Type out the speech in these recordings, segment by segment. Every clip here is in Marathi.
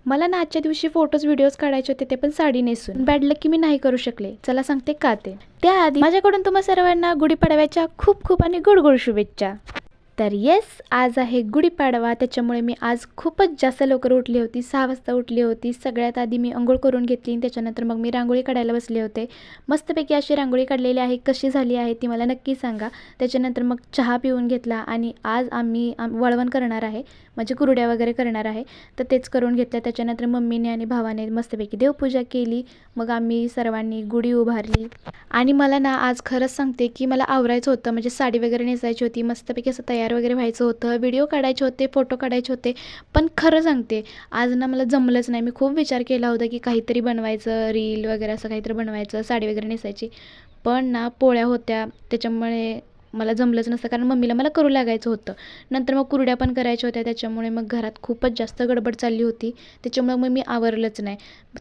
मला ना आजच्या दिवशी फोटोज व्हिडिओज काढायचे होते, ते पण साडी नेसून. बॅड लक की मी नाही करू शकले. चला सांगते का ते. त्याआधी माझ्याकडून तुम्हा सर्वांना गुढीपाडव्याच्या खूप खूप आणि गुड गुड शुभेच्छा. तर येस, आज आहे गुढीपाडवा, त्याच्यामुळे मी आज खूपच जास्त लवकर उठली होती. 6 वाजता उठली होती. सगळ्यात आधी मी अंघोळ करून घेतली आणि त्याच्यानंतर मग मी रांगोळी काढायला बसले होते. मस्तपैकी अशी रांगोळी काढलेली आहे. कशी झाली आहे ती मला नक्की सांगा. त्याच्यानंतर मग चहा पिऊन घेतला आणि आज आम्ही वळवण करणार आहे, म्हणजे कुरड्या वगैरे करणार आहे. तर तेच करून घेतलं. त्याच्यानंतर मम्मीने आणि भावाने मस्तपैकी देवपूजा केली. मग आम्ही सर्वांनी गुढी उभारली आणि मला ना आज खरंच सांगते की मला आवरायचं होतं, म्हणजे साडी वगैरे नेसायची होती. मस्तपैकी असं तयार वगैरे व्हायचं होतं. व्हिडिओ काढायचे होते, फोटो काढायचे होते. पण खरं सांगते आज ना मला जमलंच नाही. मी खूप विचार केला होता की काहीतरी बनवायचं, रील वगैरे असं काहीतरी बनवायचं, साडी वगैरे नेसायची. पण ना पोळ्या होत्या, त्याच्यामुळे मला जमलंच नसतं, कारण मम्मीला मला करू लागायचं होतं. नंतर मग कुरड्या पण करायच्या होत्या, त्याच्यामुळे मग घरात खूपच जास्त गडबड चालली होती. त्याच्यामुळे मग मी आवरलंच नाही.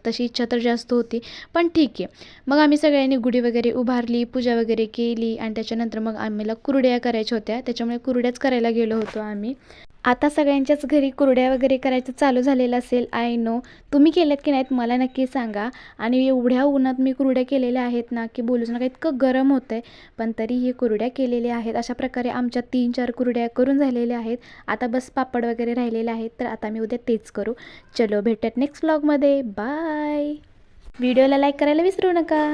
तशी इच्छा तर जास्त होती, पण ठीक आहे. मग आम्ही सगळ्यांनी गुढी वगैरे उभारली, पूजा वगैरे केली आणि त्याच्यानंतर मग आम्हाला कुरड्या करायच्या होत्या. त्याच्यामुळे कुरड्याच करायला गेलो होतो आम्ही. आता सगळ्यांच्याच घरी कुरड्या वगैरे करायचं चालू झालेलं असेल, आय नो. तुम्ही केल्यात की नाहीत मला नक्की सांगा. आणि एवढ्या उन्हात मी कुरड्या केलेल्या आहेत ना की बोलूच नका, इतकं गरम होतं आहे. पण तरीही कुरड्या केलेल्या आहेत. अशा प्रकारे आमच्या 3-4 कुरड्या करून झालेल्या आहेत. आता बस पापड वगैरे राहिलेले आहेत, तर आता मी उद्या तेच करू. चलो भेटूयात नेक्स्ट व्लॉगमध्ये. बाय. व्हिडिओला लाईक करायला विसरू नका.